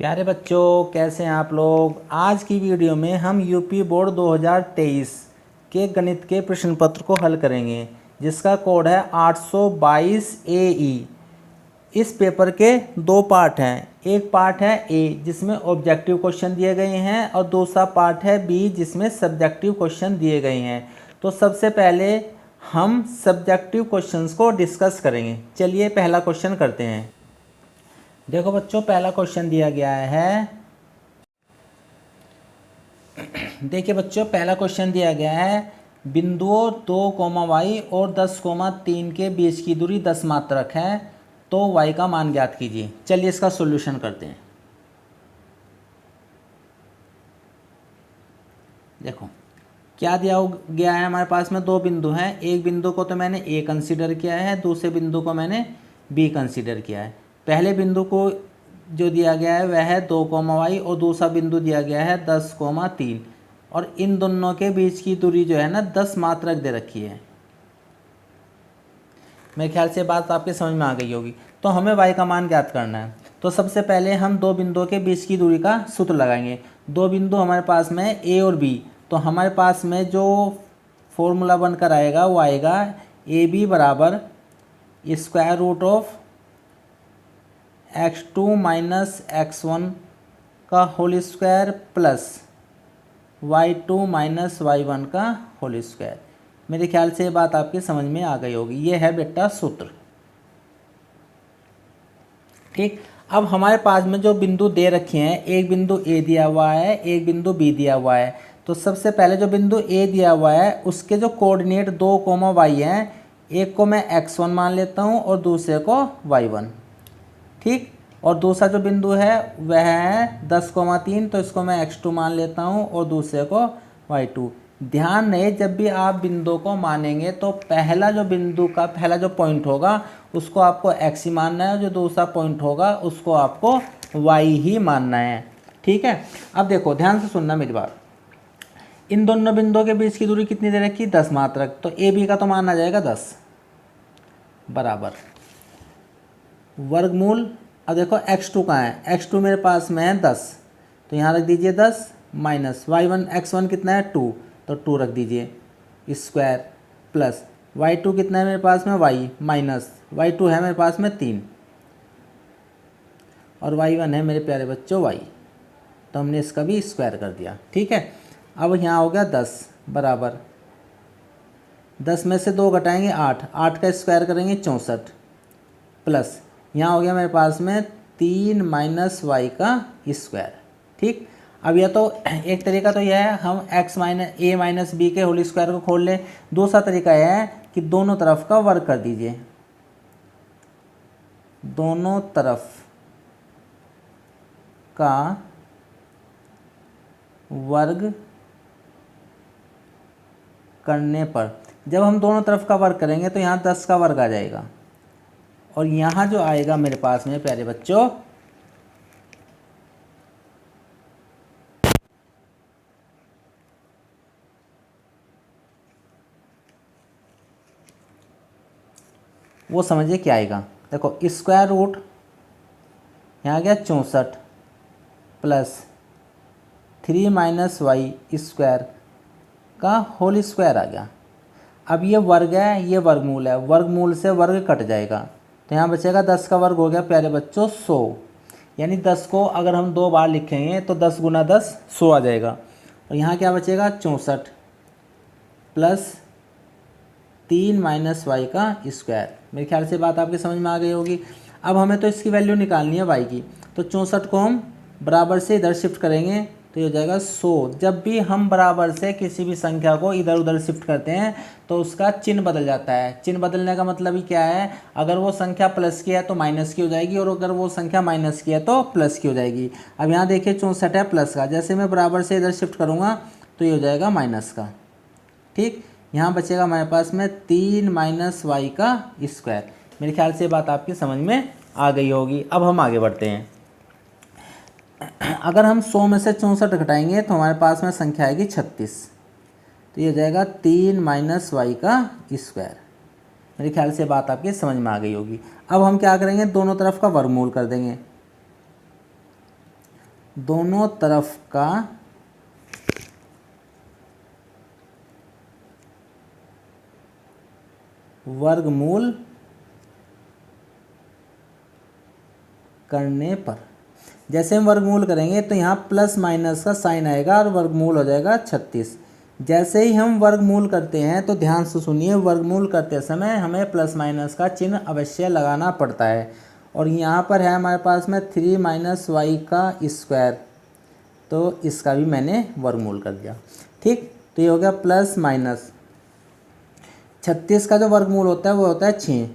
प्यारे बच्चों, कैसे हैं आप लोग। आज की वीडियो में हम यूपी बोर्ड 2023 के गणित के प्रश्न पत्र को हल करेंगे, जिसका कोड है 822 AE। इस पेपर के दो पार्ट हैं। एक पार्ट है ए, जिसमें ऑब्जेक्टिव क्वेश्चन दिए गए हैं, और दूसरा पार्ट है बी, जिसमें सब्जेक्टिव क्वेश्चन दिए गए हैं। तो सबसे पहले हम सब्जेक्टिव क्वेश्चंस को डिस्कस करेंगे। चलिए पहला क्वेश्चन करते हैं। देखो बच्चों, पहला क्वेश्चन दिया गया है। देखिए बच्चों, पहला क्वेश्चन दिया गया है, बिंदुओं 2, y और 10, 3 के बीच की दूरी 10 मात्रक है, तो y का मान ज्ञात कीजिए। चलिए इसका सॉल्यूशन करते हैं। देखो क्या दिया गया है हमारे पास में, दो बिंदु हैं। एक बिंदु को तो मैंने ए कंसीडर किया है, दूसरे बिंदु को मैंने बी कंसीडर किया है। पहले बिंदु को जो दिया गया है वह है 2, y और दूसरा बिंदु दिया गया है 10, 3, और इन दोनों के बीच की दूरी जो है ना 10 मात्रक दे रखी है। मेरे ख्याल से बात आपके समझ में आ गई होगी। तो हमें y का मान ज्ञात करना है। तो सबसे पहले हम दो बिंदुओं के बीच की दूरी का सूत्र लगाएंगे। दो बिंदु हमारे पास में ए और बी, तो हमारे पास में जो फॉर्मूला बनकर आएगा वो आएगा ए बी बराबर square root of x2 minus x1 का whole square plus y2 minus y1 का होल स्क्वायर। मेरे ख्याल से ये बात आपकी समझ में आ गई होगी। ये है बेटा सूत्र। ठीक, अब हमारे पास में जो बिंदु दे रखे हैं, एक बिंदु ए दिया हुआ है, एक बिंदु बी दिया हुआ है। तो सबसे पहले जो बिंदु ए दिया हुआ है उसके जो कोऑर्डिनेट 2, y हैं, एक को मैं x1 मान लेता हूँ और दूसरे को y1। ठीक, और दूसरा जो बिंदु है वह है 10, 3, तो इसको मैं x2 मान लेता हूँ और दूसरे को y2। ध्यान रहे, जब भी आप बिंदु को मानेंगे तो पहला जो बिंदु का पहला जो पॉइंट होगा उसको आपको x ही मानना है, और जो दूसरा पॉइंट होगा उसको आपको y ही मानना है। ठीक है, अब देखो ध्यान से सुनना मेरी बात। इन दोनों बिंदुओं के बीच की दूरी कितनी दे रखी, 10 मात्रक। तो ए बी का तो मान आ जाएगा 10 बराबर वर्गमूल। अब देखो x2 कहाँ है, x2 मेरे पास में है 10, तो यहाँ रख दीजिए 10 माइनस y1 x1 कितना है 2, तो 2 रख दीजिए स्क्वायर प्लस y2 कितना है मेरे पास में y माइनस y2 है मेरे पास में 3 और y1 है मेरे प्यारे बच्चों y, तो हमने इसका भी स्क्वायर कर दिया। ठीक है, अब यहाँ हो गया 10 बराबर 10 में से 2 घटाएंगे 8, 8 का स्क्वायर करेंगे 64 प्लस यहाँ हो गया मेरे पास में 3 माइनस y का स्क्वायर। ठीक, अब यह तो एक तरीका तो यह है हम a माइनस बी के होल स्क्वायर को खोल लें। दूसरा तरीका यह है कि दोनों तरफ का वर्ग कर दीजिए, दोनों तरफ का वर्ग करने पर, जब हम दोनों तरफ का वर्ग करेंगे तो यहाँ 10 का वर्ग आ जाएगा, और यहाँ जो आएगा मेरे पास में प्यारे बच्चों वो समझिए क्या आएगा। देखो स्क्वायर रूट यहाँ आ गया 64 प्लस 3 माइनस वाई स्क्वायर का होल स्क्वायर आ गया। अब ये वर्ग है, ये वर्गमूल है, वर्गमूल से वर्ग कट जाएगा, तो यहाँ बचेगा 10 का वर्ग हो गया प्यारे बच्चों 100। यानी 10 को अगर हम 2 बार लिखेंगे तो 10 गुना 10 100 आ जाएगा। और यहाँ क्या बचेगा 64 प्लस 3 माइनस वाई का स्क्वायर। मेरे ख्याल से बात आपके समझ में आ गई होगी। अब हमें तो इसकी वैल्यू निकालनी है वाई की, तो 64 को हम बराबर से इधर शिफ्ट करेंगे तो ये हो जाएगा 100। जब भी हम बराबर से किसी भी संख्या को इधर उधर शिफ्ट करते हैं तो उसका चिन्ह बदल जाता है। चिन्ह बदलने का मतलब ही क्या है, अगर वो संख्या प्लस की है तो माइनस की हो जाएगी, और अगर वो संख्या माइनस की है तो प्लस की हो जाएगी। अब यहाँ देखिए 64 है प्लस का, जैसे मैं बराबर से इधर शिफ्ट करूँगा तो ये हो जाएगा माइनस का। ठीक, यहाँ बचेगा हमारे पास में 3 माइनस वाई का स्क्वायर। मेरे ख्याल से बात आपकी समझ में आ गई होगी। अब हम आगे बढ़ते हैं। अगर हम 100 में से 64 घटाएंगे तो हमारे पास में संख्या आएगी 36, तो ये हो जाएगा 3 माइनस वाई का स्क्वायर। मेरे ख्याल से बात आपकी समझ में आ गई होगी। अब हम क्या करेंगे, दोनों तरफ का वर्गमूल कर देंगे। दोनों तरफ का वर्गमूल करने पर, जैसे हम वर्गमूल करेंगे तो यहाँ प्लस माइनस का साइन आएगा और वर्गमूल हो जाएगा 36। जैसे ही हम वर्गमूल करते हैं तो ध्यान से सुनिए, वर्गमूल करते समय हमें प्लस माइनस का चिन्ह अवश्य लगाना पड़ता है। और यहाँ पर है हमारे पास में 3 माइनस वाई का स्क्वायर, तो इसका भी मैंने वर्गमूल कर दिया। ठीक, तो ये हो गया प्लस माइनस 36 का जो वर्गमूल होता है वो होता है 6,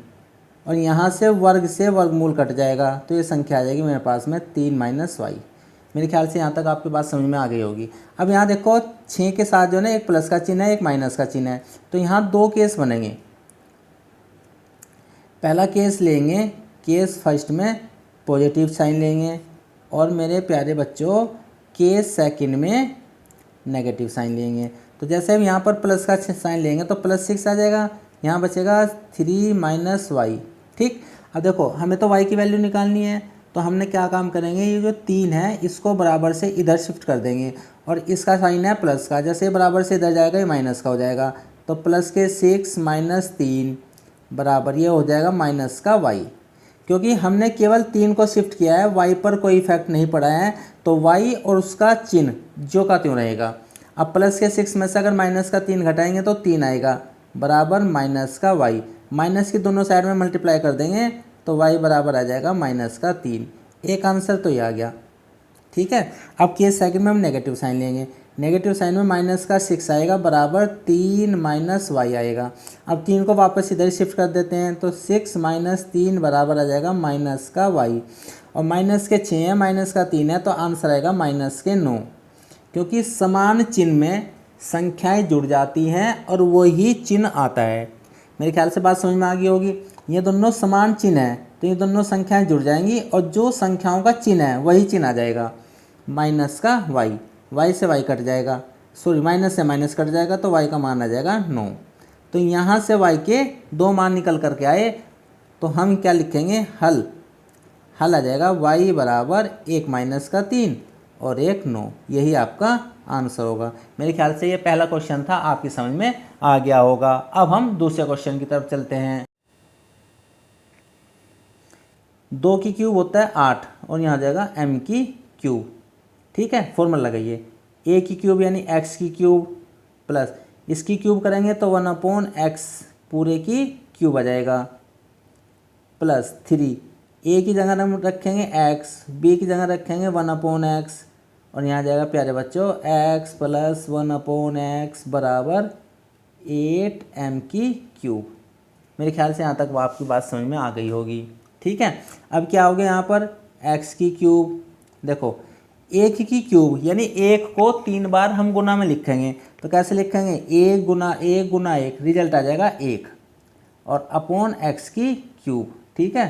और यहाँ से वर्गमूल कट जाएगा तो ये संख्या आ जाएगी मेरे पास में 3 माइनस वाई। मेरे ख्याल से यहाँ तक आपकी बात समझ में आ गई होगी। अब यहाँ देखो 6 के साथ जो है एक प्लस का चिन्ह है, एक माइनस का चिन्ह है, तो यहाँ दो केस बनेंगे। पहला केस लेंगे, केस फर्स्ट में पॉजिटिव साइन लेंगे, और मेरे प्यारे बच्चों केस सेकंड में नेगेटिव साइन लेंगे। तो जैसे हम यहाँ पर प्लस का साइन लेंगे तो +6 आ जाएगा, यहाँ बचेगा 3 माइनस वाई। ठीक, अब देखो हमें तो y की वैल्यू निकालनी है, तो हमने क्या काम करेंगे, ये जो 3 है इसको बराबर से इधर शिफ्ट कर देंगे, और इसका साइन है प्लस का, जैसे बराबर से इधर जाएगा ये माइनस का हो जाएगा, तो प्लस के 6 माइनस 3 बराबर ये हो जाएगा माइनस का y। क्योंकि हमने केवल 3 को शिफ्ट किया है, y पर कोई इफेक्ट नहीं पड़ा है, तो y और उसका चिन्ह जो का त्यों रहेगा। अब प्लस के 6 में से अगर माइनस का 3 घटाएंगे तो 3 आएगा, बराबर माइनस का y। माइनस की दोनों साइड में मल्टीप्लाई कर देंगे तो y बराबर आ जाएगा माइनस का 3। एक आंसर तो ये आ गया। ठीक है, अब केस सेकंड में हम नेगेटिव साइन लेंगे। नेगेटिव साइन में माइनस का 6 आएगा, बराबर 3 माइनस वाई आएगा। अब 3 को वापस इधर शिफ्ट कर देते हैं, तो 6 माइनस 3 बराबर आ जाएगा माइनस का वाई। और माइनस के 6 है, माइनस का 3 है, तो आंसर आएगा माइनस के 9। क्योंकि समान चिन्ह में संख्याएं जुड़ जाती हैं और वही चिन्ह आता है। मेरे ख्याल से बात समझ में आ गई होगी। ये दोनों समान चिन्ह है तो ये दोनों संख्याएं जुड़ जाएंगी, और जो संख्याओं का चिन्ह है वही चिन्ह आ जाएगा, माइनस का वाई। वाई से वाई कट जाएगा, सॉरी माइनस से माइनस कट जाएगा, तो वाई का मान आ जाएगा 9। तो यहाँ से वाई के 2 मान निकल करके आए, तो हम क्या लिखेंगे, हल आ जाएगा y बराबर 1 माइनस का 3 और 1 9। यही आपका आंसर होगा। मेरे ख्याल से ये पहला क्वेश्चन था, आपकी समझ में आ गया होगा। अब हम दूसरे क्वेश्चन की तरफ चलते हैं। 2 की क्यूब होता है 8, और यहाँ आ जाएगा m की क्यूब। ठीक है, फॉर्मूला लगाइए, a की क्यूब यानी x की क्यूब प्लस इसकी क्यूब करेंगे तो 1/x पूरे की क्यूब आ जाएगा, प्लस 3 a की जगह हम रखेंगे x, b की जगह रखेंगे 1/x, और यहाँ जाएगा प्यारे बच्चों x प्लस 1/x बराबर 8m की क्यूब। मेरे ख्याल से यहाँ तक वो आपकी बात समझ में आ गई होगी। ठीक है, अब क्या हो गया यहाँ पर x की क्यूब। देखो 1 की क्यूब यानी 1 को 3 बार हम गुना में लिखेंगे, तो कैसे लिखेंगे, 1 गुना 1 गुना 1, रिजल्ट आ जाएगा 1, और अपॉन x की क्यूब। ठीक है,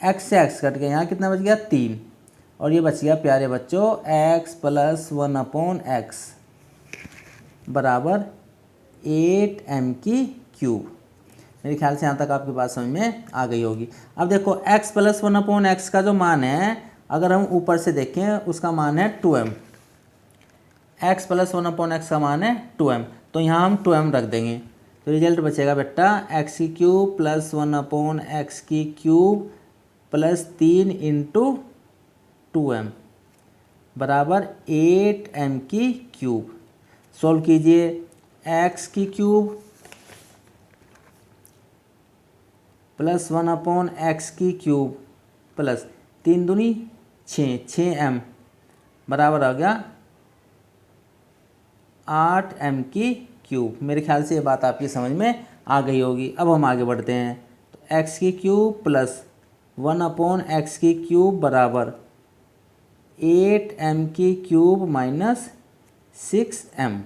x से x कट गया, यहाँ कितना बच गया 3, और ये बच गया प्यारे बच्चों x प्लस 1/x बराबर 8m की क्यूब। मेरे ख्याल से यहाँ तक आपकी बात समझ में आ गई होगी। अब देखो x प्लस 1/x का जो मान है, अगर हम ऊपर से देखें उसका मान है 2m। x प्लस 1/x का मान है 2m, तो यहाँ हम 2m रख देंगे, तो रिजल्ट बचेगा बेटा x की क्यूब प्लस 1/x की क्यूब प्लस 3 इंटू 2m बराबर 8m की क्यूब। सॉल्व कीजिए, x की क्यूब प्लस 1/x की क्यूब प्लस 3 दूनी 6m बराबर आ गया 8m की क्यूब। मेरे ख्याल से ये बात आपकी समझ में आ गई होगी। अब हम आगे बढ़ते हैं, तो x की क्यूब प्लस 1/x की क्यूब बराबर 8m की क्यूब माइनस 6m।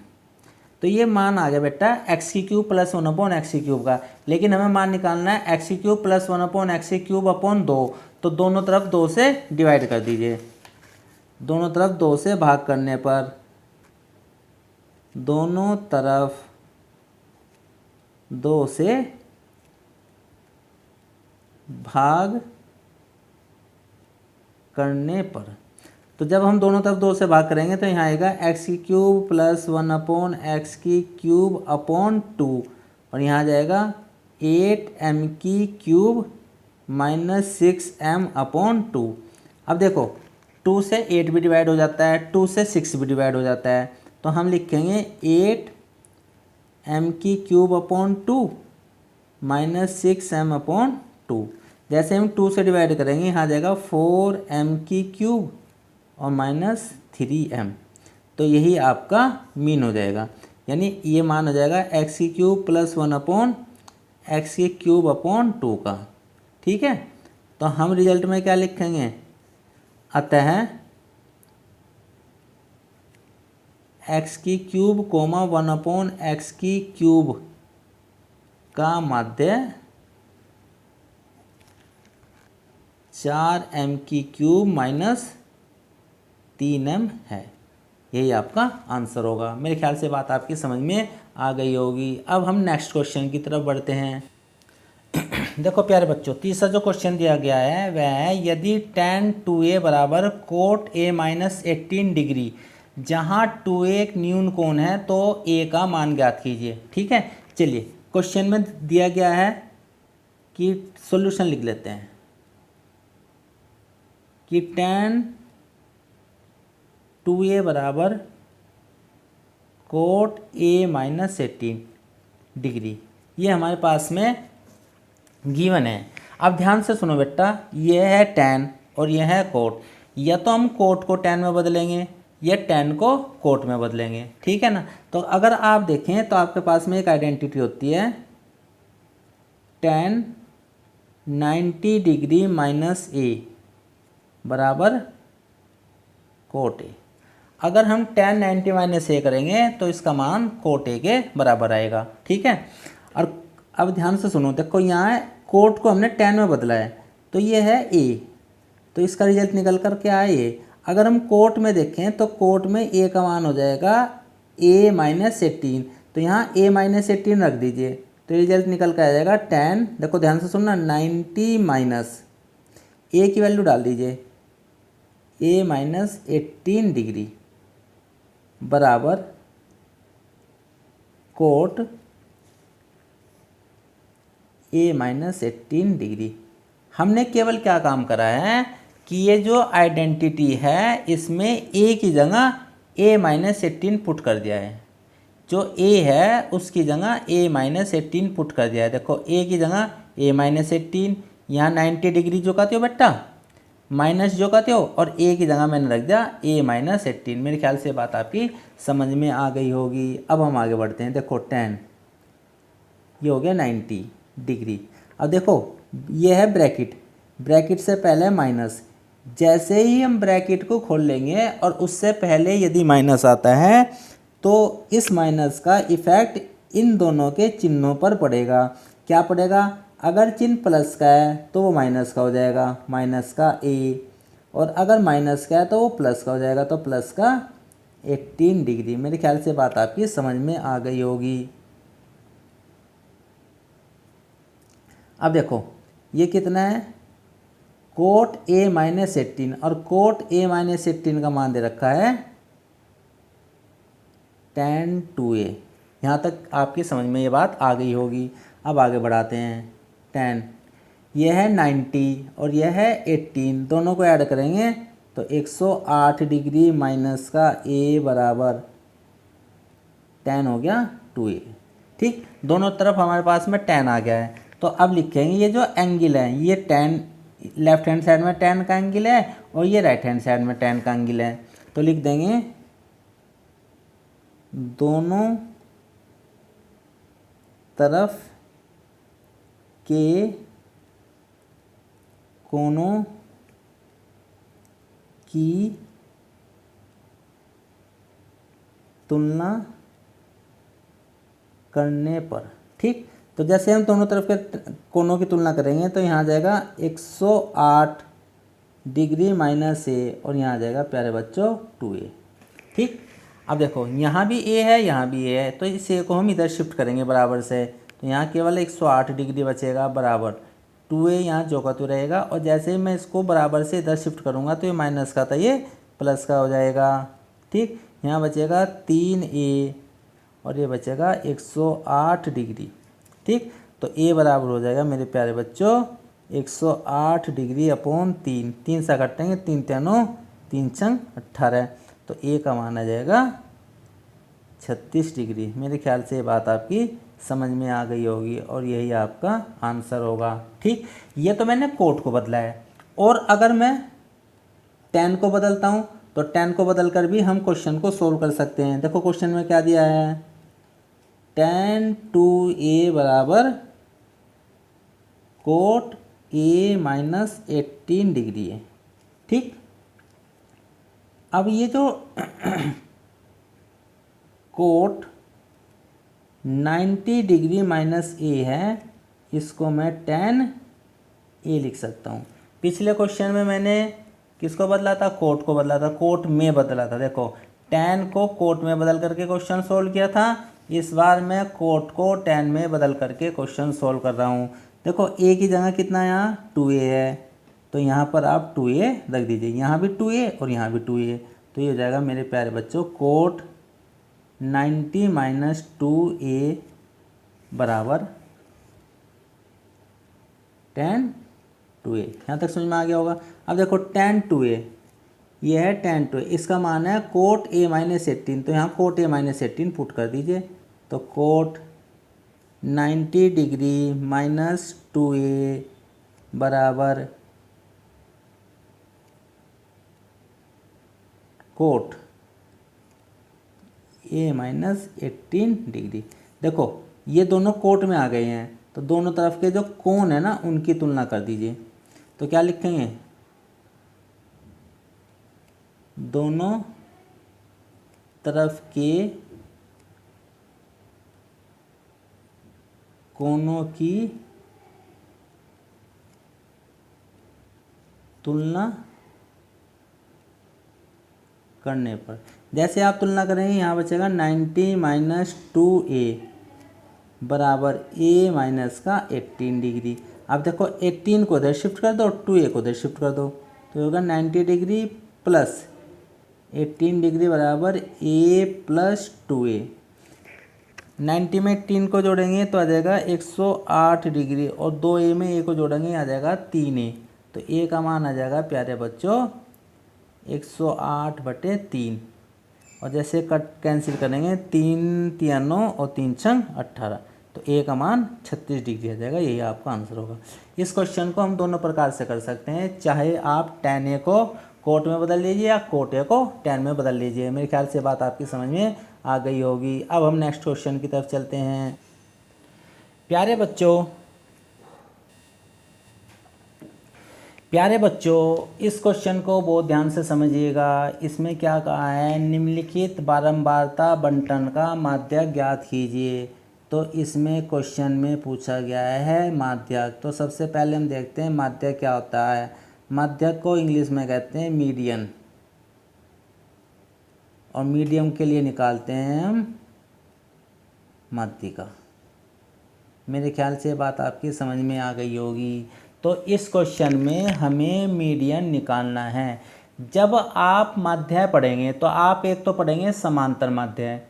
तो ये मान आ गया बेटा x की क्यूब प्लस 1/x की क्यूब का, लेकिन हमें मान निकालना है x की क्यूब प्लस 1/x की क्यूब अपॉन 2, तो दोनों तरफ 2 से डिवाइड कर दीजिए। दोनों तरफ 2 से भाग करने पर, दोनों तरफ 2 से भाग करने पर तो जब हम दोनों तरफ 2 से भाग करेंगे तो यहाँ आएगा एक्स की क्यूब प्लस 1/x की क्यूब अपॉन 2 और यहाँ आ जाएगा 8m की क्यूब माइनस 6m/2। अब देखो 2 से 8 भी डिवाइड हो जाता है, 2 से 6 भी डिवाइड हो जाता है, तो हम लिखेंगे 8m की क्यूब अपॉन 2 माइनस 6m/2। जैसे हम 2 से डिवाइड करेंगे यहाँ आ जाएगा 4m की क्यूब और माइनस 3m। तो यही आपका मीन हो जाएगा, यानी ये मान हो जाएगा एक्स की क्यूब प्लस 1/x की क्यूब अपॉन 2 का। ठीक है, तो हम रिजल्ट में क्या लिखेंगे, अतः x की क्यूब कोमा 1/x की क्यूब का माध्य 4m की क्यूब माइनस 3m है। यही आपका आंसर होगा। मेरे ख्याल से बात आपकी समझ में आ गई होगी। अब हम नेक्स्ट क्वेश्चन की तरफ बढ़ते हैं। देखो प्यारे बच्चों, तीसरा जो क्वेश्चन दिया गया है वह है यदि tan 2a बराबर कोट a माइनस 18 डिग्री, जहाँ 2a एक न्यून कोण है तो a का मान ज्ञात कीजिए। ठीक है, चलिए क्वेश्चन में दिया गया है कि सॉल्यूशन लिख लेते हैं कि tan 2a बराबर कोट a माइनस 18 डिग्री, ये हमारे पास में गिवन है। अब ध्यान से सुनो बेटा, ये है tan और ये है कोट। या तो हम कोट को tan में बदलेंगे या tan को कोट में बदलेंगे। ठीक है ना, तो अगर आप देखें तो आपके पास में एक आइडेंटिटी होती है tan 90 डिग्री माइनस a बराबर कोट a। अगर हम tan 90 माइनस a करेंगे तो इसका मान कोट a के बराबर आएगा। ठीक है, और अब ध्यान से सुनो, देखो यहाँ कोट को हमने tan में बदला है तो ये है a, तो इसका रिजल्ट निकल कर क्या है a। अगर हम कोट में देखें तो कोट में a का मान हो जाएगा a माइनस 18, तो यहाँ a माइनस 18 रख दीजिए तो रिजल्ट निकल कर आ जाएगा tan, देखो ध्यान से सुनना, 90 माइनस a की वैल्यू डाल दीजिए a माइनस 18 डिग्री बराबर कोट a माइनस 18 डिग्री। हमने केवल क्या काम करा है कि ये जो आइडेंटिटी है इसमें a की जगह a माइनस 18 पुट कर दिया है। जो a है उसकी जगह a माइनस 18 पुट कर दिया है। देखो a की जगह a माइनस 18, यहाँ 90 डिग्री जो कहते हो बेटा माइनस जो कहते हो, और a की जगह मैंने रख दिया a माइनस 18। मेरे ख्याल से बात आपकी समझ में आ गई होगी। अब हम आगे बढ़ते हैं। देखो tan ये हो गया 90 डिग्री। अब देखो ये है ब्रैकेट, ब्रैकेट से पहले माइनस, जैसे ही हम ब्रैकेट को खोल लेंगे और उससे पहले यदि माइनस आता है तो इस माइनस का इफेक्ट इन दोनों के चिन्हों पर पड़ेगा। क्या पड़ेगा, अगर चिन्ह प्लस का है तो वो माइनस का हो जाएगा, माइनस का a, और अगर माइनस का है तो वो प्लस का हो जाएगा, तो प्लस का 18 डिग्री। मेरे ख्याल से बात आपकी समझ में आ गई होगी। अब देखो ये कितना है, कोट a माइनस 18, और कोट a माइनस 18 का मान दे रखा है tan 2a। यहाँ तक आपकी समझ में ये बात आ गई होगी। अब आगे बढ़ाते हैं। tan ये है 90 और यह है 18, दोनों को ऐड करेंगे तो 108 डिग्री माइनस का a बराबर tan हो गया 2a। ठीक, दोनों तरफ हमारे पास में tan आ गया है। तो अब लिखेंगे ये जो एंगल है ये tan, लेफ्ट हैंड साइड में tan का एंगल है और ये राइट हैंड साइड में tan का एंगल है, तो लिख देंगे दोनों तरफ के कोणों की तुलना करने पर। ठीक, तो जैसे हम दोनों तरफ के कोणों की तुलना करेंगे तो यहाँ आ जाएगा 108 डिग्री माइनस a और यहाँ आ जाएगा प्यारे बच्चों 2a। ठीक, अब देखो यहाँ भी a है यहाँ भी a है, तो इस a को हम इधर शिफ्ट करेंगे बराबर से, तो यहाँ केवल 108 डिग्री बचेगा बराबर 2a, यहाँ जो का तो रहेगा। और जैसे ही मैं इसको बराबर से इधर शिफ्ट करूँगा तो ये माइनस का था ये प्लस का हो जाएगा, ठीक। यहाँ बचेगा 3a और ये बचेगा 108 डिग्री, ठीक। तो a बराबर हो जाएगा मेरे प्यारे बच्चों 108 डिग्री अपॉन 3, 3 से काटेंगे, 3 3 3 छंग 18, तो a का मान आ जाएगा 36 डिग्री। मेरे ख्याल से ये बात आपकी समझ में आ गई होगी और यही आपका आंसर होगा, ठीक। ये तो मैंने कोट को बदला है, और अगर मैं tan को बदलता हूँ तो tan को बदल कर भी हम क्वेश्चन को सोल्व कर सकते हैं। देखो क्वेश्चन में क्या दिया है, tan 2a बराबर कोट a माइनस 18 डिग्री है, ठीक। अब ये जो कोट 90 डिग्री माइनस a है, इसको मैं tan a लिख सकता हूँ। पिछले क्वेश्चन में मैंने किसको बदला था, कोट को बदला था, कोट में बदला था। देखो tan को कोट में बदल करके क्वेश्चन सोल्व किया था, इस बार मैं कोट को tan में बदल करके क्वेश्चन सोल्व कर रहा हूँ। देखो a की जगह कितना यहाँ 2a है, तो यहाँ पर आप 2a रख दीजिए, यहाँ भी 2a और यहाँ भी 2a, तो ये हो जाएगा मेरे प्यारे बच्चों कोट 90 माइनस 2a बराबर tan 2a। यहाँ तक समझ में आ गया होगा। अब देखो tan 2a, ये है tan 2a, इसका मान है कोट a माइनस 18, तो यहाँ कोट a माइनस 18 पुट कर दीजिए, तो कोट 90 डिग्री माइनस 2a बराबर कोट a माइनस 18 डिग्री। देखो ये दोनों कोट में आ गए हैं, तो दोनों तरफ के जो कोण है ना उनकी तुलना कर दीजिए, तो क्या लिखेंगे, दोनों तरफ के कोणों की तुलना करने पर, जैसे आप तुलना करेंगे यहाँ बचेगा 90 माइनस 2a बराबर a माइनस का 18 डिग्री। अब देखो 18 को इधर शिफ्ट कर दो, 2a को इधर शिफ्ट कर दो, तो होगा 90 डिग्री प्लस 18 डिग्री बराबर a प्लस 2a। 90 में 18 को जोड़ेंगे तो आ जाएगा 108 डिग्री, और 2a में a को जोड़ेंगे आ जाएगा 3a, तो a का मान आ जाएगा प्यारे बच्चों 108/3, और जैसे कट कैंसिल करेंगे 3 3 और 3 6 18, तो a का मान 36 डिग्री आ जाएगा। यही आपका आंसर होगा। इस क्वेश्चन को हम दोनों प्रकार से कर सकते हैं, चाहे आप tan a को कोट में बदल लीजिए या कोट a को tan में बदल लीजिए। मेरे ख्याल से बात आपकी समझ में आ गई होगी। अब हम नेक्स्ट क्वेश्चन की तरफ चलते हैं। प्यारे बच्चों इस क्वेश्चन को बहुत ध्यान से समझिएगा। इसमें क्या कहा है, निम्नलिखित बारंबारता बंटन का माध्यक ज्ञात कीजिए। तो इसमें क्वेश्चन में पूछा गया है माध्यक। तो सबसे पहले हम देखते हैं माध्यक क्या होता है। माध्यक को इंग्लिश में कहते हैं मीडियन, और मीडियम के लिए निकालते हैं हम माध्यिका। मेरे ख्याल से बात आपकी समझ में आ गई होगी। तो इस क्वेश्चन में हमें मीडियन निकालना है। जब आप माध्याय पढ़ेंगे तो आप एक तो पढ़ेंगे समांतर माध्याय,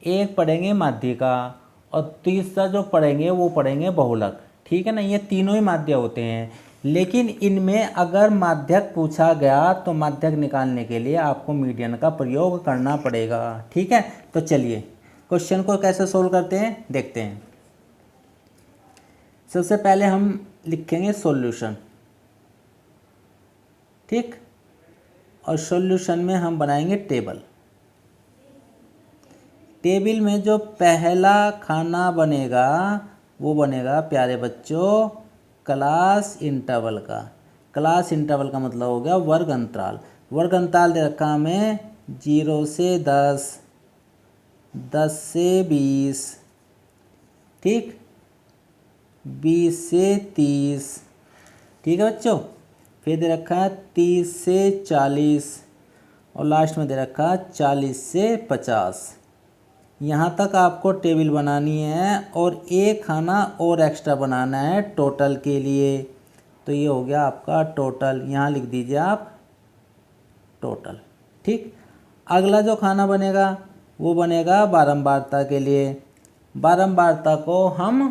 एक पढ़ेंगे माध्यिका, और तीसरा जो पढ़ेंगे वो पढ़ेंगे बहुलक। ठीक है ना, ये तीनों ही माध्यक होते हैं। लेकिन इनमें अगर माध्यक पूछा गया तो माध्यक निकालने के लिए आपको मीडियन का प्रयोग करना पड़ेगा। ठीक है, तो चलिए क्वेश्चन को कैसे सोल्व करते हैं देखते हैं। सबसे पहले हम लिखेंगे सॉल्यूशन, ठीक, और सॉल्यूशन में हम बनाएंगे टेबल। टेबल में जो पहला खाना बनेगा वो बनेगा प्यारे बच्चों क्लास इंटरवल का। क्लास इंटरवल का मतलब हो गया वर्ग अंतराल। वर्ग अंतराल दे रखा हमें 0 से 10, 10 से 20, ठीक, 20 से 30, ठीक है बच्चों। फिर दे रखा है 30 से 40, और लास्ट में दे रखा है 40 से 50। यहाँ तक आपको टेबल बनानी है और एक खाना और एक्स्ट्रा बनाना है टोटल के लिए। तो ये हो गया आपका टोटल, यहाँ लिख दीजिए आप टोटल। ठीक। अगला जो खाना बनेगा वो बनेगा बारंबारता के लिए। बारंबारता को हम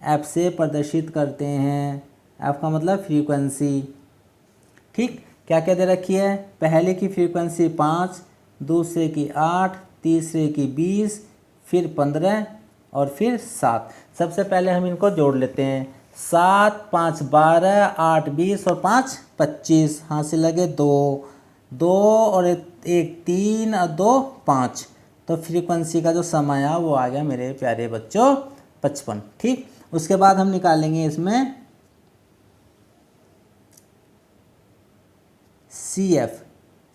एफ से प्रदर्शित करते हैं। एफ का मतलब फ्रीक्वेंसी। ठीक, क्या क्या दे रखी है? पहले की फ्रीक्वेंसी 5, दूसरे की 8, तीसरे की 20, फिर 15 और फिर 7। सबसे पहले हम इनको जोड़ लेते हैं। 7 5 12, 8 20 और 5 25। हाँ से लगे 2 2 और 1 3 और 2 5। तो फ्रीक्वेंसी का जो समय आया वो आ गया मेरे प्यारे बच्चों 55। ठीक, उसके बाद हम निकालेंगे इसमें CF।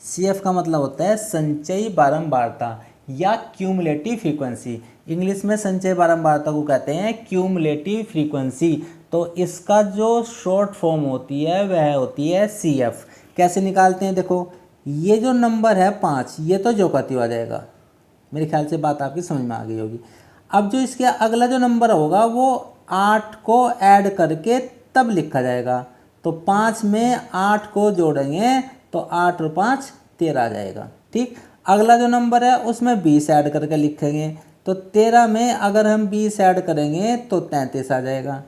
CF का मतलब होता है संचयी बारंबारता या क्यूमुलेटिव फ्रीक्वेंसी। इंग्लिश में संचयी बारंबारता को कहते हैं क्यूमुलेटिव फ्रीक्वेंसी। तो इसका जो शॉर्ट फॉर्म होती है वह होती है CF। कैसे निकालते हैं? देखो, ये जो नंबर है 5, ये तो जोकतिव आ जाएगा। मेरे ख्याल से बात आपकी समझ में आ गई होगी। अब जो इसके अगला जो नंबर होगा वो 8 को ऐड करके तब लिखा जाएगा। तो 5 में 8 को जोड़ेंगे तो 8 और 5 13 आ जाएगा। ठीक, अगला जो नंबर है उसमें 20 ऐड करके लिखेंगे। तो 13 में अगर हम 20 ऐड करेंगे तो 33 आ जाएगा।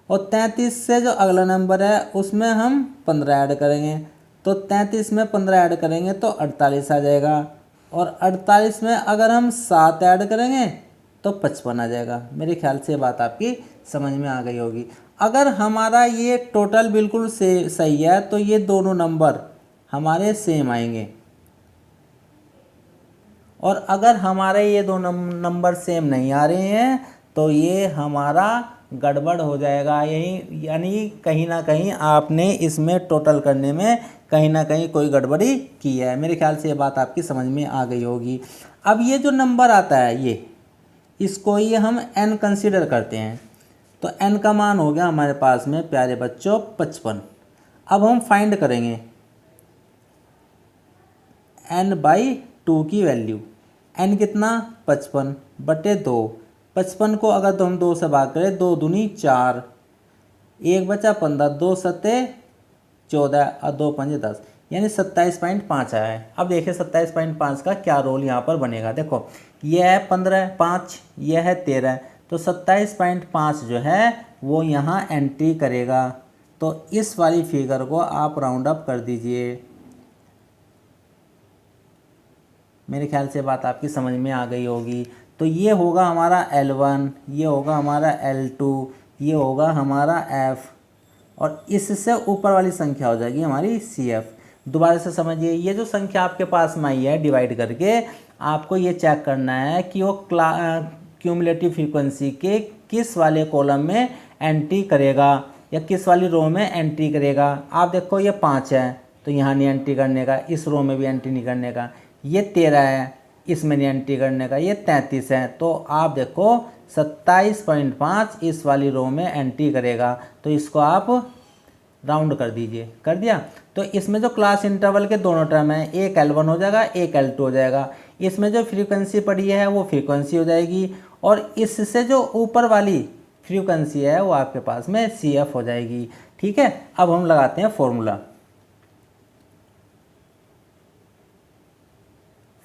और 33 से जो अगला नंबर है उसमें हम 15 ऐड करेंगे। तो 33 में 15 ऐड करेंगे तो 48 आ जाएगा। और 48 में अगर हम 7 ऐड करेंगे तो 55 आ जाएगा। मेरे ख्याल से बात आपकी समझ में आ गई होगी। अगर हमारा ये टोटल बिल्कुल से सही है तो ये दोनों नंबर हमारे सेम आएंगे। और अगर हमारे ये दो नंबर सेम नहीं आ रहे हैं तो ये हमारा गड़बड़ हो जाएगा। यही यानी कहीं ना कहीं आपने इसमें टोटल करने में कहीं ना कहीं कोई गड़बड़ी की है। मेरे ख्याल से ये बात आपकी समझ में आ गई होगी। अब ये जो नंबर आता है इसको ये हम n कंसीडर करते हैं। तो n का मान हो गया हमारे पास में प्यारे बच्चों 55। अब हम फाइंड करेंगे n/2 की वैल्यू। n कितना? 55 बटे 2। 55 को अगर तो हम 2 से भाग करें, 2 दूनी 4, 1 बचा 15, 2 सत्ते 14 और 2 पंजे 10, यानी 27.5 आया है। अब देखिए 27.5 का क्या रोल यहाँ पर बनेगा। देखो, यह है 15, 5, यह है 13, तो 27.5 जो है वो यहाँ एंट्री करेगा। तो इस वाली फिगर को आप राउंड अप कर दीजिए। मेरे ख्याल से बात आपकी समझ में आ गई होगी। तो ये होगा हमारा L1, ये होगा हमारा L2, ये होगा हमारा F, और इससे ऊपर वाली संख्या हो जाएगी हमारी CF। दोबारा से समझिए, ये जो संख्या आपके पास में आई है डिवाइड करके, आपको ये चेक करना है कि वो क्यूमुलेटिव फ्रीक्वेंसी के किस वाले कॉलम में एंट्री करेगा या किस वाली रो में एंट्री करेगा। आप देखो, ये 5 है तो यहाँ नहीं एंट्री करने का, इस रो में भी एंट्री नहीं करने का। ये 13 है, इसमें नहीं एंट्री करने का। ये 33 है, तो आप देखो 27.5 इस वाली रो में एंट्री करेगा। तो इसको आप राउंड कर दीजिए। कर दिया? तो इसमें जो क्लास इंटरवल के दोनों टर्म हैं, एक L1 हो जाएगा, एक L2 हो जाएगा। इसमें जो फ्रीक्वेंसी पड़ी है वो फ्रीक्वेंसी हो जाएगी, और इससे जो ऊपर वाली फ्रीक्वेंसी है वो आपके पास में CF हो जाएगी। ठीक है, अब हम लगाते हैं फॉर्मूला।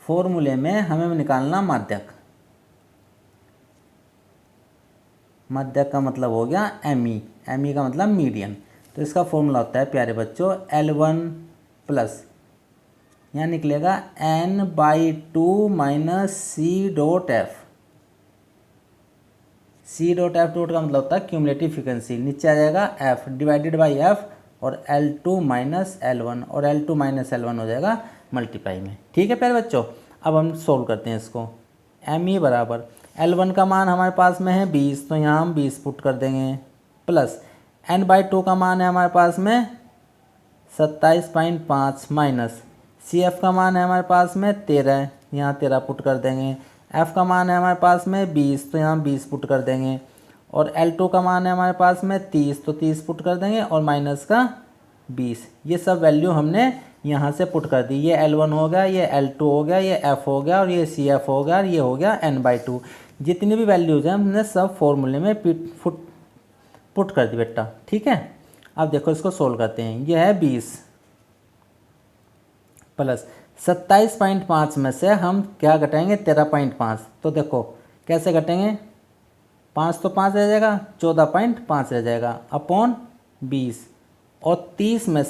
फॉर्मूले में हमें निकालना माध्यक। माध्यक का मतलब हो गया ME। ME का मतलब मीडियन। तो इसका फॉर्मूला होता है प्यारे बच्चों L1 प्लस, यहाँ निकलेगा n/2 minus C.F। C.F dot का मतलब होता है क्यूमुलेटिव फ्रीक्वेंसी। नीचे आ जाएगा F डिवाइडेड बाई F, और L2 माइनस L1, और L2 माइनस L1 हो जाएगा मल्टीप्लाई में। ठीक है प्यारे बच्चों, अब हम सोल्व करते हैं इसको। ME बराबर L1 का मान हमारे पास में है 20, तो यहाँ हम 20 पुट कर देंगे, प्लस n/2 का मान है हमारे पास में 27.5, माइनस CF का मान है हमारे पास में 13, यहाँ 13 पुट कर देंगे। F का मान है हमारे पास में 20, तो यहाँ 20 पुट कर देंगे। और L2 का मान है हमारे पास में 30, तो 30 पुट कर देंगे, और माइनस का 20। ये सब वैल्यू हमने यहाँ से पुट कर दी। ये L1 हो गया, ये L2 हो गया, ये F हो गया, और ये CF हो गया, और ये हो गया n/2। जितनी भी वैल्यूज हैं हमने सब फॉर्मूले में पुट कर दी बेटा। ठीक है, अब देखो इसको सोल्व करते हैं। ये है 20 प्लस 27.5 में से हम क्या घटाएंगे 13.5। तो देखो कैसे घटेंगे, 5 तो 5 रह जाएगा, 14.5 रह जाएगा अपॉन 20। और 30 में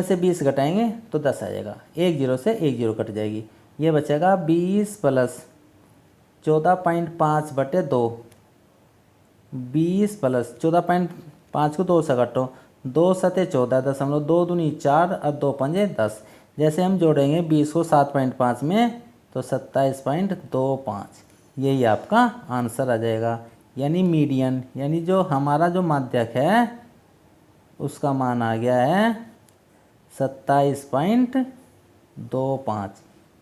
से 20 घटाएंगे तो 10 आ जाएगा। एक जीरो से एक जीरो कट जाएगी, ये बचेगा 20 प्लस 14.5 बटे 2। 20 प्लस 14.5 को 2 से काटो, 2 सते 14, 2 दूनी 4 और 2 पंजे 10। जैसे हम जोड़ेंगे 20 को 7.5 में तो 27.25, यही आपका आंसर आ जाएगा। यानी मीडियन, यानी जो हमारा जो माध्यक है उसका मान आ गया है 27.25,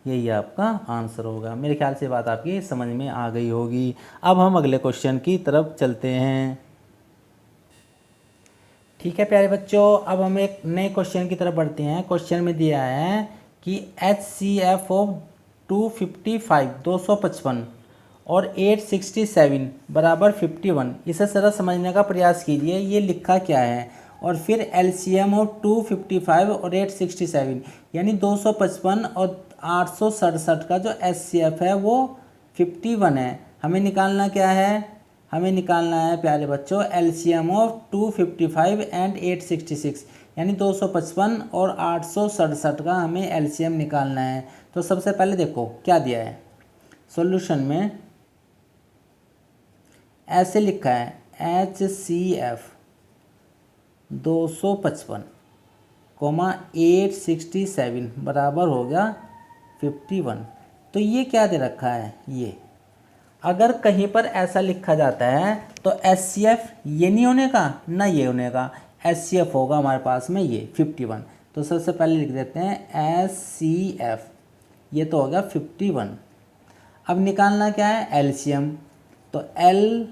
यही आपका आंसर होगा। मेरे ख्याल से बात आपकी समझ में आ गई होगी। अब हम अगले क्वेश्चन की तरफ चलते हैं। ठीक है प्यारे बच्चों, अब हम एक नए क्वेश्चन की तरफ बढ़ते हैं। क्वेश्चन में दिया है कि HCF ऑफ 255 और 867 बराबर 51। इसे ज़रा समझने का प्रयास कीजिए, ये लिखा क्या है। और फिर LCM ऑफ 255 और 867 यानी 255 और 867 का जो HCF है वो 51 है। हमें निकालना क्या है, हमें निकालना है प्यारे बच्चों LCM ऑफ 255 एंड 866 यानी 255 और 867 का हमें LCM निकालना है। तो सबसे पहले देखो क्या दिया है, सॉल्यूशन में ऐसे लिखा है HCF 255, 867 बराबर हो गया 51। तो ये क्या दे रखा है, ये अगर कहीं पर ऐसा लिखा जाता है तो HCF ये नहीं होने का ना ये होने का, HCF होगा हमारे पास में ये 51। तो सबसे पहले लिख देते हैं HCF, ये तो हो गया 51। अब निकालना क्या है LCM, तो LCM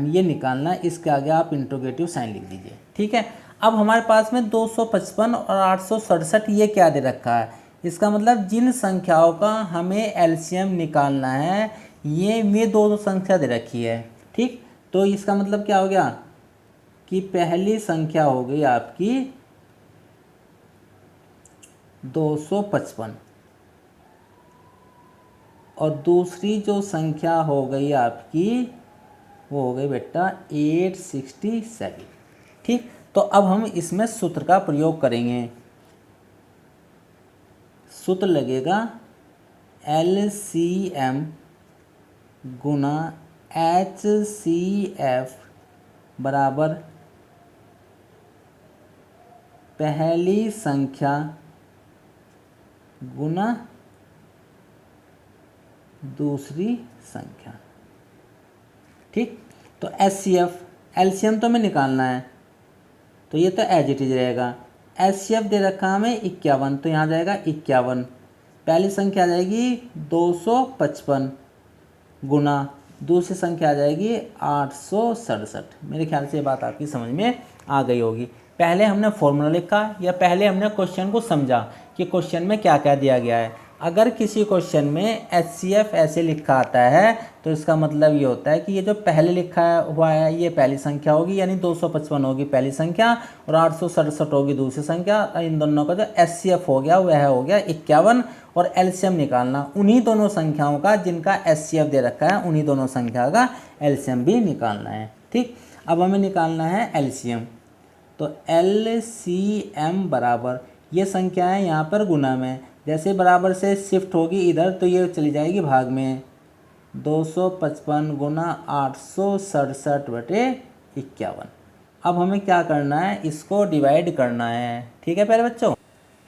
ये निकालना, इसके आगे आप इंट्रोगेटिव साइन लिख दीजिए। ठीक है, अब हमारे पास में 255 और 867 ये क्या दे रखा है, इसका मतलब जिन संख्याओं का हमें LCM निकालना है ये दो संख्या दे रखी है। ठीक, तो इसका मतलब क्या हो गया कि पहली संख्या हो गई आपकी 255 और दूसरी जो संख्या हो गई आपकी वो हो गई बेटा 867। ठीक, तो अब हम इसमें सूत्र का प्रयोग करेंगे। सूत्र लगेगा LCM गुना HCF बराबर पहली संख्या गुना दूसरी संख्या। ठीक, तो HCF LCM तो हमें निकालना है, तो ये तो एज इट इज रहेगा। HCF दे रखा हमें 51, तो यहाँ जाएगा 51। पहली संख्या आ जाएगी 255 गुना दूसरी संख्या आ जाएगी 867। मेरे ख्याल से ये बात आपकी समझ में आ गई होगी। पहले हमने फॉर्मूला लिखा या पहले हमने क्वेश्चन को समझा कि क्वेश्चन में क्या क्या दिया गया है। अगर किसी क्वेश्चन में HCF ऐसे लिखा आता है तो इसका मतलब ये होता है कि ये जो पहले लिखा हुआ है ये पहली संख्या होगी, यानी 255 होगी पहली संख्या और 867 होगी दूसरी संख्या। इन दोनों का जो HCF हो गया वह हो गया 51 और LCM निकालना उन्हीं दोनों संख्याओं का जिनका HCF दे रखा है, उन्हीं दोनों संख्या का LCM भी निकालना है। ठीक, अब हमें निकालना है LCM, तो LCM बराबर ये संख्या है यहाँ पर गुना में, जैसे बराबर से शिफ्ट होगी इधर तो ये चली जाएगी भाग में। 255 गुना 867 बटे 51। अब हमें क्या करना है, इसको डिवाइड करना है। ठीक है प्यारे बच्चों,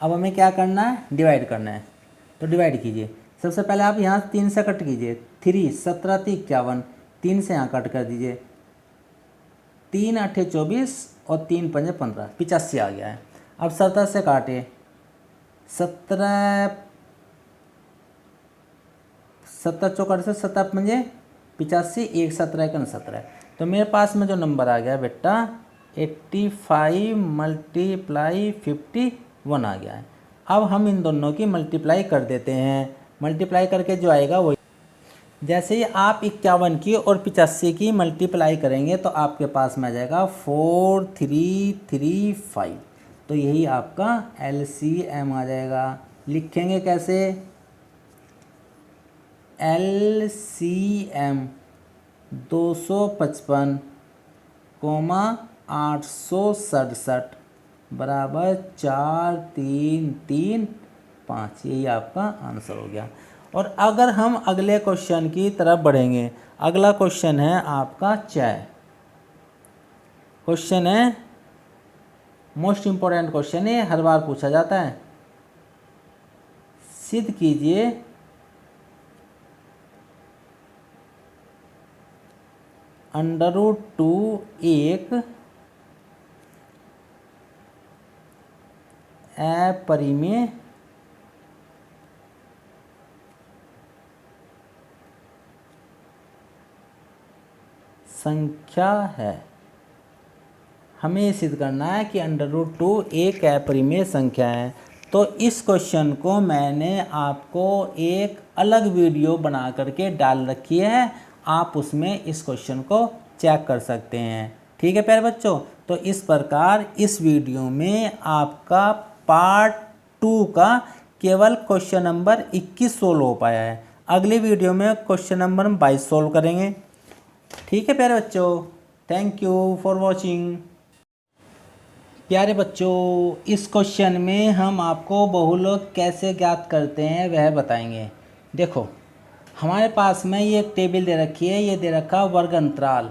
अब हमें क्या करना है, डिवाइड करना है। तो डिवाइड कीजिए, सबसे पहले आप यहाँ 3 से कट कीजिए, 3 17 51, 3 से यहाँ कट कर दीजिए, 3 8 24 और 3 5 15, 85 आ गया है। अब 17 से काटे, 17 चौकट से 17 पंजे 85, 1 17 1 17। तो मेरे पास में जो नंबर आ गया बेटा 85 मल्टीप्लाई 51 आ गया है। अब हम इन दोनों की मल्टीप्लाई कर देते हैं। मल्टीप्लाई करके जो आएगा वही, जैसे ही आप 51 की और 85 की मल्टीप्लाई करेंगे तो आपके पास में आ जाएगा 4335। तो यही आपका LCM आ जाएगा। लिखेंगे कैसे? LCM 255 कोमा 867 बराबर 4335। यही आपका आंसर हो गया। और अगर हम अगले क्वेश्चन की तरफ बढ़ेंगे, अगला क्वेश्चन है आपका चाय। क्वेश्चन है मोस्ट इम्पोर्टेंट क्वेश्चन है, हर बार पूछा जाता है। सिद्ध कीजिए √2 एक अपरिमेय संख्या है। हमें ये सिद्ध करना है कि √2 एक अपरिमेय संख्या है। तो इस क्वेश्चन को मैंने आपको एक अलग वीडियो बना करके डाल रखी है, आप उसमें इस क्वेश्चन को चेक कर सकते हैं। ठीक है प्यारे बच्चों, तो इस प्रकार इस वीडियो में आपका पार्ट 2 का केवल क्वेश्चन नंबर 21 सोल्व हो पाया है। अगली वीडियो में क्वेश्चन नंबर 22 सोल्व करेंगे। ठीक है प्यारे बच्चों, थैंक यू फॉर वॉचिंग। प्यारे बच्चों, इस क्वेश्चन में हम आपको बहुलक कैसे ज्ञात करते हैं वह बताएंगे। देखो, हमारे पास में ये एक टेबल दे रखी है, ये दे रखा वर्ग अंतराल।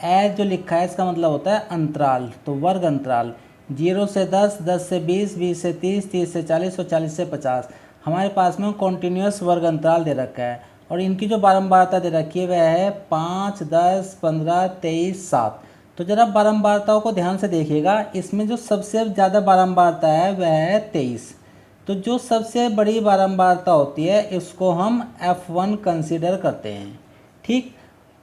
एच जो लिखा है इसका मतलब होता है अंतराल, तो वर्ग अंतराल 0 से 10, 10 से 20, 20 से 30, 30 से 40 और 40 से 50। हमारे पास में कॉन्टीन्यूअस वर्ग अंतराल दे रखा है और इनकी जो बारंबारता दे रखी है वह है 5, 10, 15, 23, 7। तो जरा बारंबारताओं को ध्यान से देखिएगा, इसमें जो सबसे ज़्यादा बारंबारता है वह है 23। तो जो सबसे बड़ी बारंबारता होती है इसको हम F1 कंसीडर करते हैं। ठीक,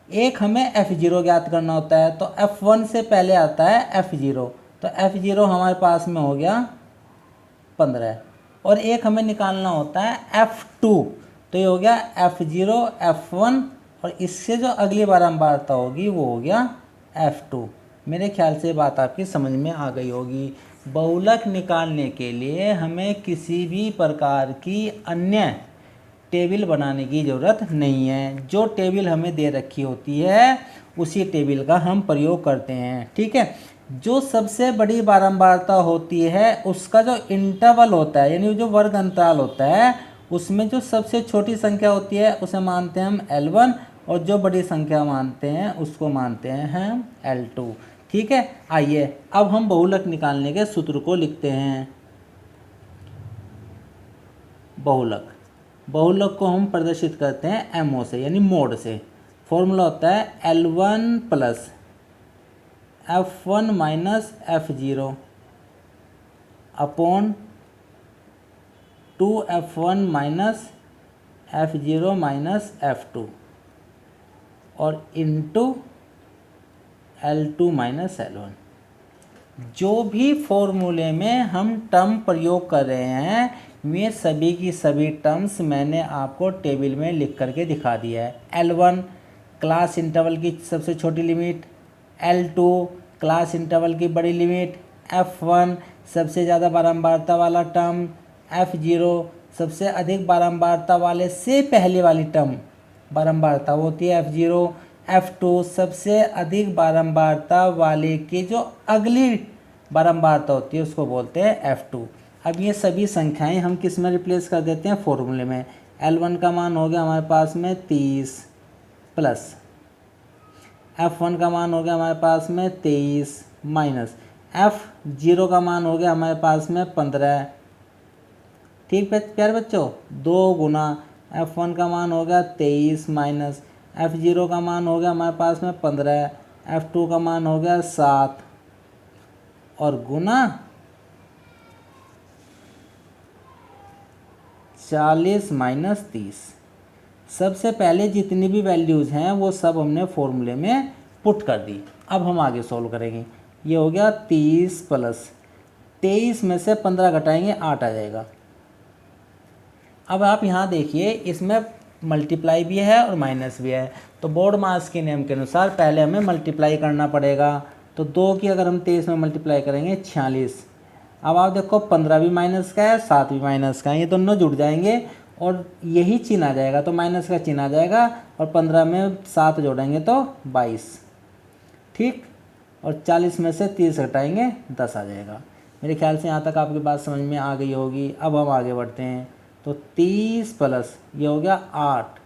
एक हमें F0 ज्ञात करना होता है, तो F1 से पहले आता है F0, तो F0 हमारे पास में हो गया 15। और एक हमें निकालना होता है F2, तो ये हो गया F0, F1 और इससे जो अगली बारंबारता होगी वो हो गया F2। मेरे ख्याल से बात आपकी समझ में आ गई होगी। बहुलक निकालने के लिए हमें किसी भी प्रकार की अन्य टेबल बनाने की ज़रूरत नहीं है। जो टेबल हमें दे रखी होती है उसी टेबल का हम प्रयोग करते हैं। ठीक है, जो सबसे बड़ी बारंबारता होती है उसका जो इंटरवल होता है यानी जो वर्ग अंतराल होता है उसमें जो सबसे छोटी संख्या होती है उसे मानते हैं हम L1 और जो बड़ी संख्या मानते हैं उसको मानते हैं हम L2। ठीक है, आइए अब हम बहुलक निकालने के सूत्र को लिखते हैं। बहुलक को हम प्रदर्शित करते हैं MO से यानी मोड से। फॉर्मूला होता है L1 plus F1 minus F0 upon 2F1 minus F0 minus F2 और इनटू L2 माइनस L1। जो भी फॉर्मूले में हम टर्म प्रयोग कर रहे हैं वे सभी की सभी टर्म्स मैंने आपको टेबल में लिख करके दिखा दिया है। L1 क्लास इंटरवल की सबसे छोटी लिमिट, L2 क्लास इंटरवल की बड़ी लिमिट, F1 सबसे ज़्यादा बारंबारता वाला टर्म, F0 सबसे अधिक बारंबारता वाले से पहले वाली टर्म बारंबारता होती है F0, F2 सबसे अधिक बारंबारता वाले की जो अगली बारंबारता होती है उसको बोलते हैं F2। अब ये सभी संख्याएं हम किस में रिप्लेस कर देते हैं? फॉर्मूले में। L1 का मान हो गया हमारे पास में 30 प्लस F1 का मान हो गया हमारे पास में 23 माइनस F0 का मान हो गया हमारे पास में 15। ठीक है प्यारे बच्चों, 2 गुना F1 का मान हो गया 23 माइनस F0 का मान हो गया हमारे पास में 15, F2 का मान हो गया 7 और गुना 40 माइनस 30। सबसे पहले जितनी भी वैल्यूज़ हैं वो सब हमने फॉर्मूले में पुट कर दी। अब हम आगे सॉल्व करेंगे। ये हो गया 30 प्लस 23 में से 15 घटाएंगे 8 आ जाएगा। अब आप यहाँ देखिए इसमें मल्टीप्लाई भी है और माइनस भी है, तो बोर्ड मास के नियम के अनुसार पहले हमें मल्टीप्लाई करना पड़ेगा। तो 2 की अगर हम 23 में मल्टीप्लाई करेंगे 46, अब आप देखो 15 भी माइनस का है, 7 भी माइनस का है, ये दोनों जुड़ जाएंगे और यही चिन्ह आ जाएगा, तो माइनस का चिन्ह आ जाएगा और 15 में 7 जोड़ेंगे तो 22, ठीक। और 40 में से 30 घटाएंगे 10 आ जाएगा। मेरे ख्याल से यहाँ तक आपकी बात समझ में आ गई होगी। अब हम आगे बढ़ते हैं। तो 30 प्लस ये हो गया 8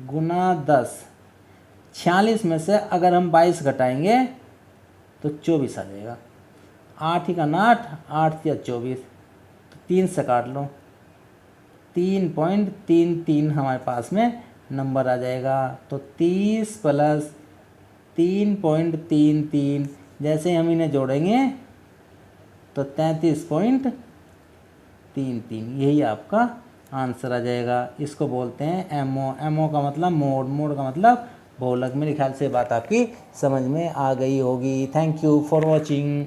गुना 10, 46 में से अगर हम 22 घटाएंगे तो 24 आ जाएगा। 8 ही का 8, 8 या 24, तो 3 से काट लो, 3.33 हमारे पास में नंबर आ जाएगा। तो 30 प्लस 3.33, जैसे हम इन्हें जोड़ेंगे तो 33.33, यही आपका आंसर आ जाएगा। इसको बोलते हैं एमओ। एमओ का मतलब मोड, मोड का मतलब बहुलक। मेरे ख्याल से बात आपकी समझ में आ गई होगी। Thank you for watching.